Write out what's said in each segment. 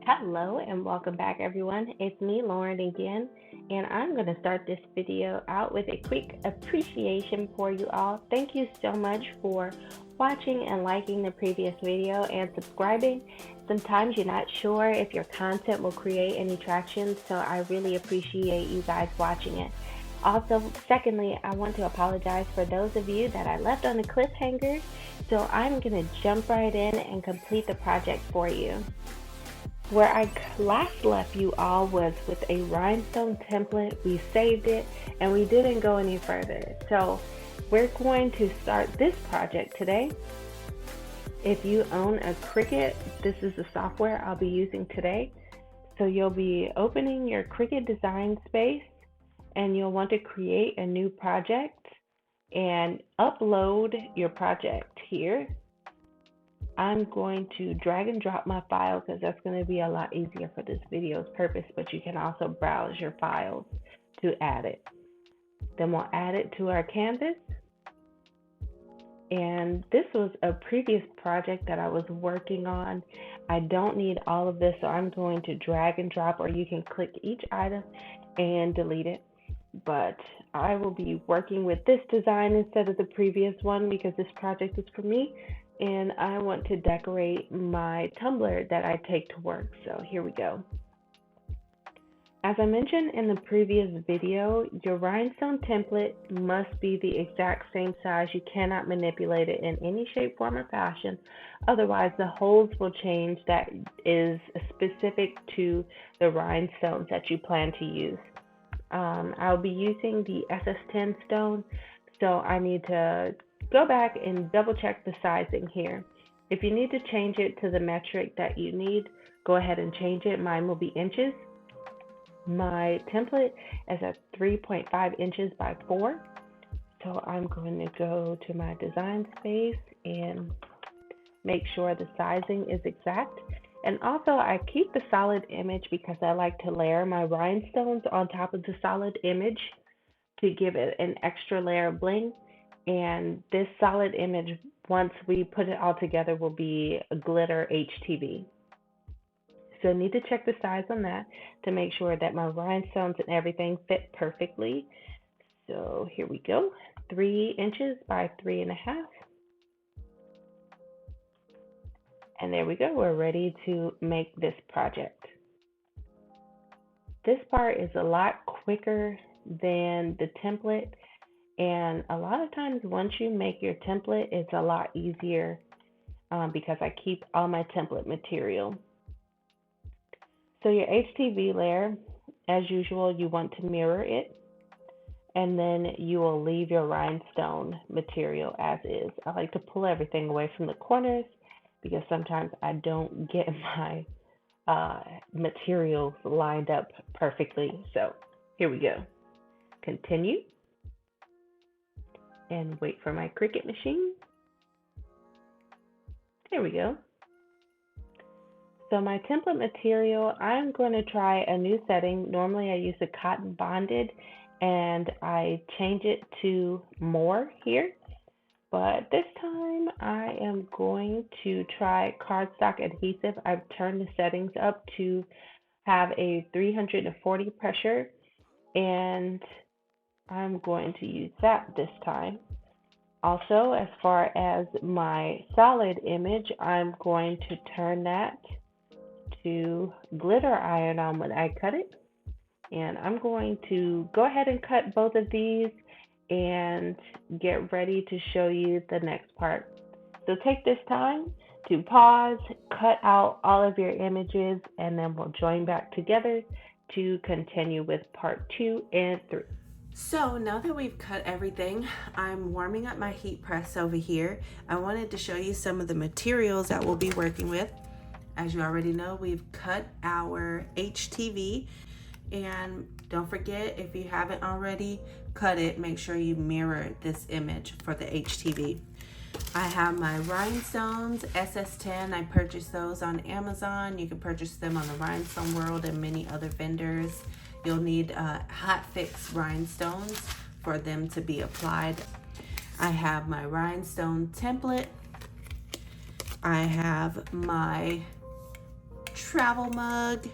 Hello and welcome back everyone. It's me, Lauren, again, and I'm going to start this video out with a quick appreciation for you all. Thank you so much for watching and liking the previous video and subscribing. Sometimes you're not sure if your content will create any traction, so I really appreciate you guys watching it. Also, secondly, I want to apologize for those of you that I left on a cliffhanger, so I'm going to jump right in and complete the project for you. Where I last left you all was with a rhinestone template. We saved it and we didn't go any further. So we're going to start this project today. If you own a Cricut, this is the software I'll be using today. So you'll be opening your Cricut design space and you'll want to create a new project and upload your project here. I'm going to drag and drop my file because that's going to be a lot easier for this video's purpose, but you can also browse your files to add it. Then we'll add it to our canvas. And this was a previous project that I was working on. I don't need all of this, so I'm going to drag and drop, or you can click each item and delete it. But I will be working with this design instead of the previous one because this project is for me. And I want to decorate my tumbler that I take to work. So here we go. As I mentioned in the previous video, your rhinestone template must be the exact same size. You cannot manipulate it in any shape, form, or fashion. Otherwise, the holes will change that is specific to the rhinestones that you plan to use. I'll be using the SS10 stone, so I need to go back and double check the sizing here. If you need to change it to the metric that you need, go ahead and change it. Mine will be inches. My template is at 3.5 inches by 4. So I'm going to go to my design space and make sure the sizing is exact. And also I keep the solid image because I like to layer my rhinestones on top of the solid image to give it an extra layer of bling. And this solid image, once we put it all together, will be a glitter HTV. So I need to check the size on that to make sure that my rhinestones and everything fit perfectly. So here we go, 3 inches by 3.5. And there we go, we're ready to make this project. This part is a lot quicker than the template. And a lot of times once you make your template, it's a lot easier because I keep all my template material. So your HTV layer, as usual, you want to mirror it. And then you will leave your rhinestone material as is. I like to pull everything away from the corners because sometimes I don't get my materials lined up perfectly. So here we go. Continue. And wait for my Cricut machine. There we go. So my template material, I'm going to try a new setting. Normally I use a cotton bonded and I change it to more here. But this time I am going to try cardstock adhesive. I've turned the settings up to have a 340 pressure, and I'm going to use that this time. Also, as far as my solid image, I'm going to turn that to glitter iron-on when I cut it. And I'm going to go ahead and cut both of these and get ready to show you the next part. So take this time to pause, cut out all of your images, and then we'll join back together to continue with part 2 and 3. So now that we've cut everything, I'm warming up my heat press over here. I wanted to show you some of the materials that we'll be working with. As you already know, we've cut our HTV, and don't forget, if you haven't already cut it, make sure you mirror this image for the HTV. I have my rhinestones, SS10. I purchased those on Amazon. You can purchase them on the Rhinestone World and many other vendors. You'll need hot fix rhinestones for them to be applied. I have my rhinestone template. I have my travel mug,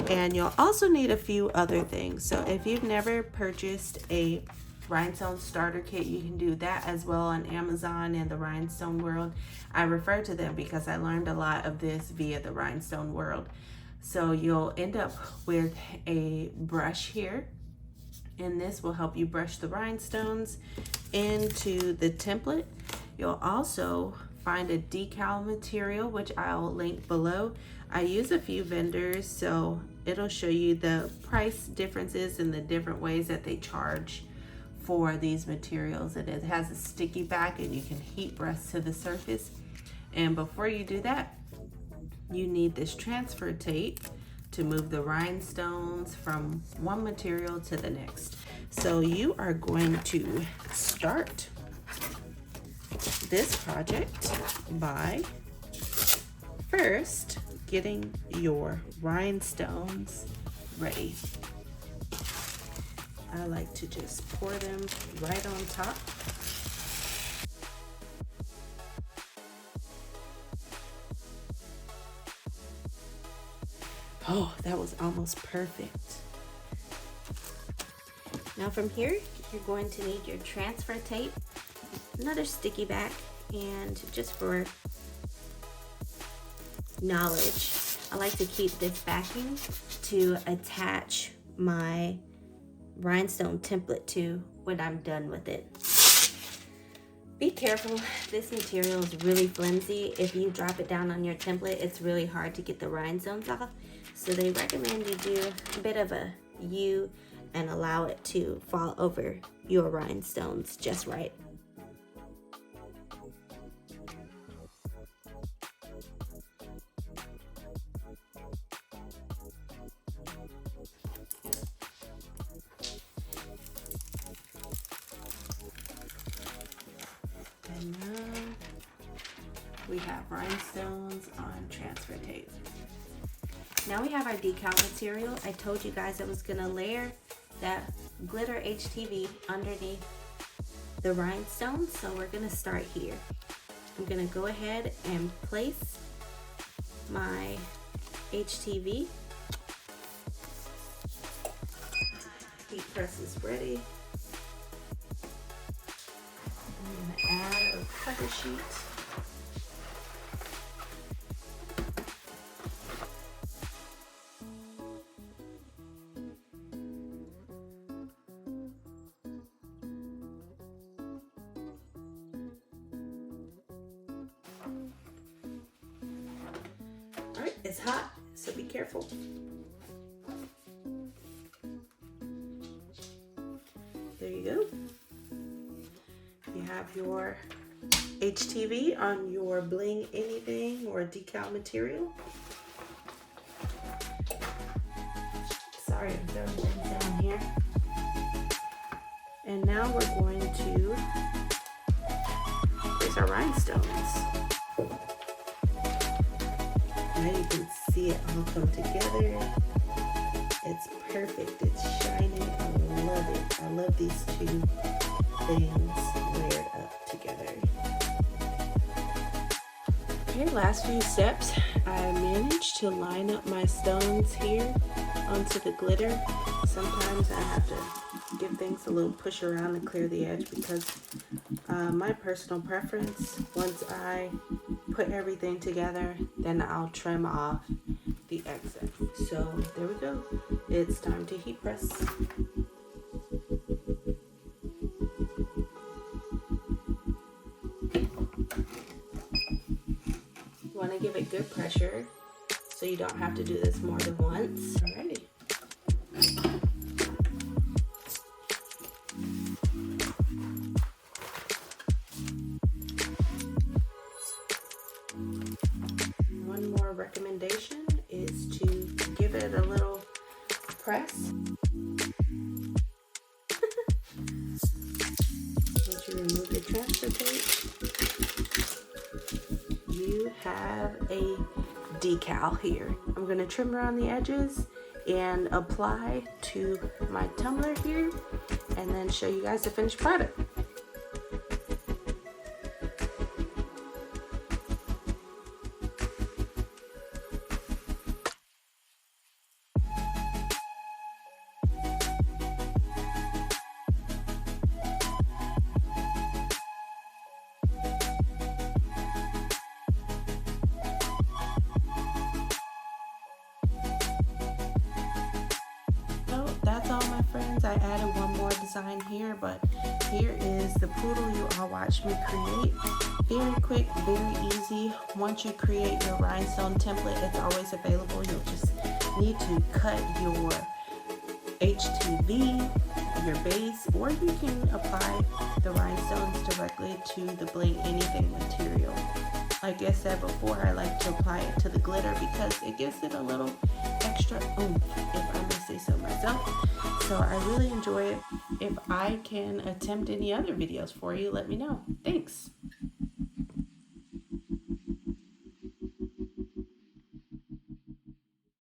and you'll also need a few other things. So if you've never purchased a rhinestone starter kit, you can do that as well on Amazon and the Rhinestone World. I refer to them because I learned a lot of this via the Rhinestone World. So you'll end up with a brush here, and this will help you brush the rhinestones into the template. You'll also find a decal material, which I'll link below. I use a few vendors, so it'll show you the price differences and the different ways that they charge for these materials. And it has a sticky back, and you can heat press to the surface. And before you do that, you need this transfer tape to move the rhinestones from one material to the next. So you are going to start this project by first getting your rhinestones ready. I like to just pour them right on top. Oh, that was almost perfect. Now from here, you're going to need your transfer tape, another sticky back, and just for knowledge, I like to keep this backing to attach my rhinestone template to when I'm done with it. Be careful, this material is really flimsy. If you drop it down on your template, it's really hard to get the rhinestones off. So they recommend you do a bit of a U and allow it to fall over your rhinestones just right. And now we have rhinestones on transfer tape. Now we have our decal material. I told you guys I was gonna layer that glitter HTV underneath the rhinestones, so we're gonna start here. I'm gonna go ahead and place my HTV. Heat press is ready. I'm gonna add a cover sheet. Alright, it's hot, so be careful. There you go. You have your HTV on your bling anything or decal material. Sorry, I'm throwing things down here. And now we're going to place our rhinestones. Now you can see it all come together. It's perfect. It's shining. I love it. I love these two things layered up together. Okay, last few steps. I managed to line up my stones here onto the glitter. Sometimes I have to give things a little push around to clear the edge because my personal preference, once I put everything together, then I'll trim off the excess. So there we go. It's time to heat press. You want to give it good pressure so you don't have to do this more than once. Alrighty. One more recommendation is to give it a little press. Once you remove your transfer tape, you have a decal here. I'm going to trim around the edges and apply to my tumbler here and then show you guys the finished product. friends, I added one more design here, but here is the poodle you all watched me create. Very quick, very easy. Once you create your rhinestone template, it's always available. You'll just need to cut your HTV, your base, or you can apply the rhinestones directly to the Bling Anything material. Like I said before, I like to apply it to the glitter because it gives it a little extra oomph, if I may say so myself. So I really enjoy it. If I can attempt any other videos for you, let me know. Thanks.